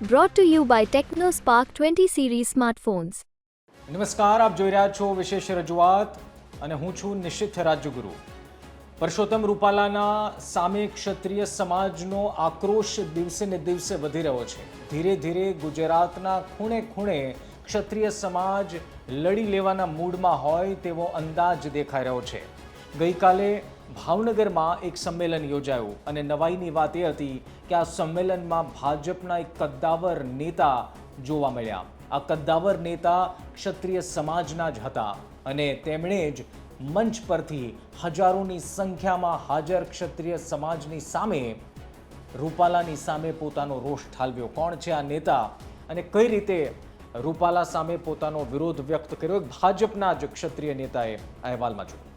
brought to you by TechnoSpark 20 series smartphones. નમસ્કાર, આપ જોઈ રહ્યા છો વિશેષ રજૂઆત અને હું છું નિશિત રાજ્યગુરુ. પરસોત્તમ રૂપાલાના સામે ક્ષત્રિય સમાજનો આક્રોશ દિવસે ને દિવસે વધી રહ્યો છે. ધીરે ધીરે ગુજરાતના ખૂણે ખૂણે ક્ષત્રિય સમાજ લડી લેવાના મૂડમાં હોય તેવો અંદાજ દેખાઈ રહ્યો છે. ગઈકાલે ભાવનગરમાં એક સંમેલન યોજાયું અને નવાઈની વાત એ હતી કે આ સંમેલનમાં ભાજપના એક કદ્દાવર નેતા જોવા મળ્યા. આ કદ્દાવર નેતા ક્ષત્રિય સમાજના જ હતા અને તેમણે જ મંચ પરથી હજારોની સંખ્યામાં હાજર ક્ષત્રિય સમાજની સામે રૂપાલાની સામે પોતાનો રોષ ઠાલવ્યો. કોણ છે આ નેતા અને કઈ રીતે રૂપાલા સામે પોતાનો વિરોધ વ્યક્ત કર્યો? ભાજપના જ ક્ષત્રિય નેતાએ અહેવાલમાં જોયું.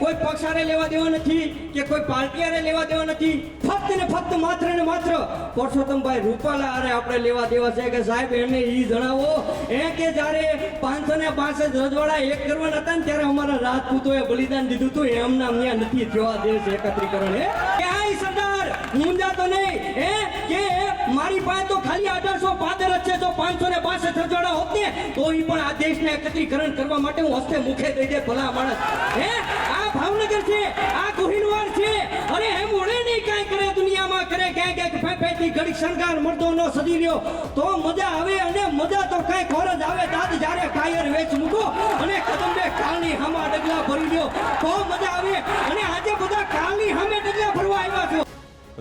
કોઈ પક્ષાને લેવા દેવા નથી કે કોઈ પાર્ટીને લેવા દેવા નથી. ફક્ત ને ફક્ત માત્ર ને માત્ર પરસોત્તમભાઈ રૂપાલા અરે આપણે લેવા દેવા છે કે સાહેબ એને ઈ જણાવો કે જ્યારે 565 રજવાડા એક કરવાના હતા ને ત્યારે અમારા રાજપૂતોએ બલિદાન દીધું હતું. એમના ત્યાં નથી જોવા દેશ એકત્રીકરણ ક્યાંય સરદાર મુંજાતો નહીં કે મારી પાસે તો ખાલી 1815 જ છે. જો 562 રજવાડા હોત ને તો ઈ પણ આ દેશને એકત્રીકરણ કરવા માટે હું હસ્તે મુખે દઈ દે ભલા માણસ. આ ભાવનગર છે, આ કોહિનવાર છે અને એમ ઓળે નહીં કાંઈ કરે દુનિયામાં કરે ક્યાંક ફેફેથી ઘડી શણગાર મર્દોનો સજી રહ્યો તો મજા આવે અને મજા તો કઈ ખોર જ આવે. દાદ જ્યારે કાયર વેચ મૂકો અને કદંબે કાલની હામા ડગલા ભરી લ્યો તો મજા આવે. અને આજે બધા કાલની સામે ડગલા ભરવા આવ્યા છો.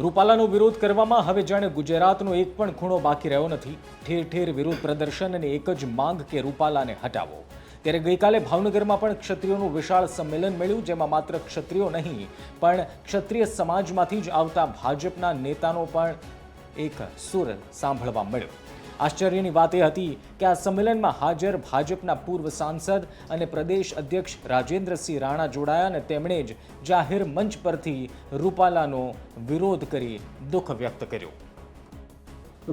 રૂપાલાનો વિરોધ કરવામાં હવે જાણે ગુજરાતનો એક પણ ખૂણો બાકી રહ્યો નથી. ઠેર ઠેર વિરોધ પ્રદર્શન અને એક જ માંગ કે રૂપાલાને હટાવો. ત્યારે ગઈકાલે ભાવનગરમાં પણ ક્ષત્રિયોનું વિશાળ સંમેલન મળ્યું, જેમાં માત્ર ક્ષત્રિયો નહીં પણ ક્ષત્રિય સમાજમાંથી જ આવતા ભાજપના નેતાનો પણ એક સુર સાંભળવા મળ્યો. આશ્ચર્યની વાત એ હતી કે આ સંમેલનમાં હાજર ભાજપના પૂર્વ સાંસદ અને પ્રદેશ અધ્યક્ષ રાજેન્દ્રસિંહ રાણા જોડાયા અને તેમણે જ જાહેર મંચ પરથી રૂપાલાનો વિરોધ કરી દુઃખ વ્યક્ત કર્યું.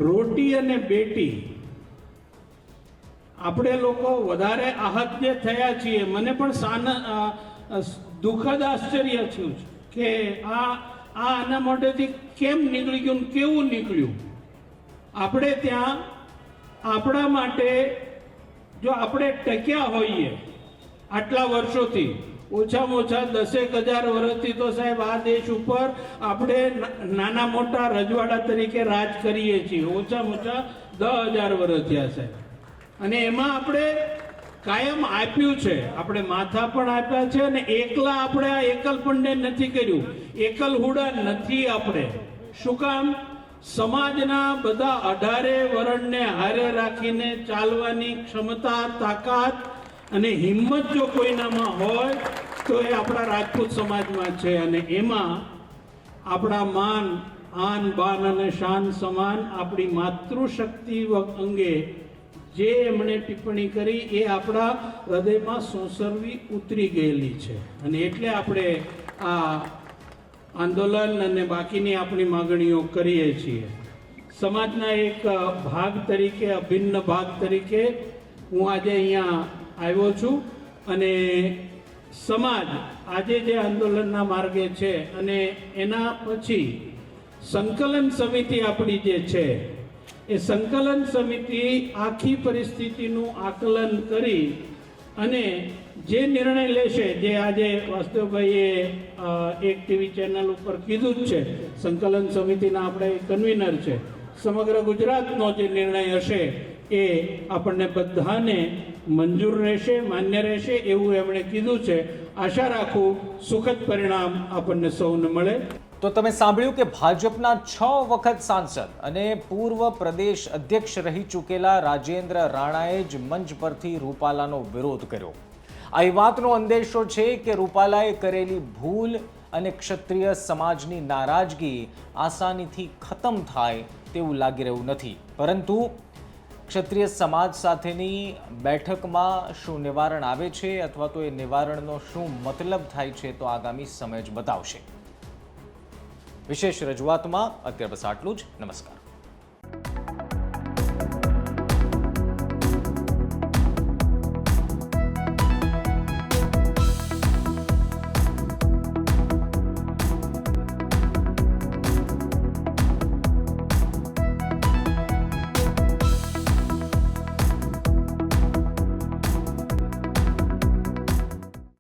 રોટી અને બેટી આપણે લોકો વધારે આહત જે થયા છીએ. મને પણ દુઃખદ આશ્ચર્ય થયું છે કે આના મોઢેથી કેમ નીકળી ગયું, કેવું નીકળ્યું. આપણે ત્યાં આપણા માટે જો આપણે ટક્યા હોઈએ આટલા વર્ષોથી, ઓછામાં ઓછા 10,000 વર્ષથી તો સાહેબ આ દેશ ઉપર આપણે નાના મોટા રજવાડા તરીકે રાજ કરીએ છીએ. ઓછામાં ઓછા 10,000 વર્ષ થયા સાહેબ. અને એમાં આપણે કાયમ આપ્યું છે, આપણે માથા પણ આપ્યા છે અને એકલા આપણે આ એકલ પણ નથી કર્યું, એકલ હુડા નથી આપણે. શું કામ? સમાજના બધા 18 વર્ણને હારે રાખીને ચાલવાની ક્ષમતા, તાકાત અને હિંમત જો કોઈનામાં હોય તો એ આપણા રાજપૂત સમાજમાં છે. અને એમાં આપણા માન, આન, બાન અને શાન સમાન આપણી માતૃશક્તિ અંગે જે એમણે ટિપ્પણી કરી એ આપણા હૃદયમાં સોંસરવી ઉતરી ગયેલી છે. અને એટલે આપણે આ આંદોલન અને બાકીની આપણી માગણીઓ કરીએ છીએ. સમાજના એક ભાગ તરીકે, અભિન્ન ભાગ તરીકે હું આજે અહીંયા આવ્યો છું. અને સમાજ આજે જે આંદોલનના માર્ગે છે અને એના પછી સંકલન સમિતિ આપણી જે છે એ સંકલન સમિતિ આખી પરિસ્થિતિનું આકલન કરી અને જે નિર્ણય લેશે, જે આજે વાસ્તવભાઈએ એક ટીવી ચેનલ ઉપર કીધું જ છે, સંકલન સમિતિના આપણે કન્વીનર છે, સમગ્ર ગુજરાતનો જે નિર્ણય હશે એ આપણને બધાને મંજૂર રહેશે, માન્ય રહેશે એવું એમણે કીધું છે. આશા રાખું સુખદ પરિણામ આપણને સૌને મળે. તો તમે સાંભળ્યું કે ભાજપના 6 વખત સાંસદ અને પૂર્વ પ્રદેશ અધ્યક્ષ રહી ચૂકેલા રાજેન્દ્ર રાણાએ જ મંચ પરથી રૂપાલાનો વિરોધ કર્યો. આ વાતનો અંદેશો છે કે રૂપાલાએ કરેલી ભૂલ અને ક્ષત્રિય સમાજની નારાજગી આસાનીથી ખતમ થાય તેવું લાગી રહ્યું નથી. પરંતુ ક્ષત્રિય સમાજ સાથેની બેઠકમાં શું નિવારણ આવે છે અથવા તો એ નિવારણનો શું મતલબ થાય છે તો આગામી સમય જ બતાવશે. વિશેષ રજૂઆતમાં અત્યારે બસ આટલું જ. નમસ્કાર.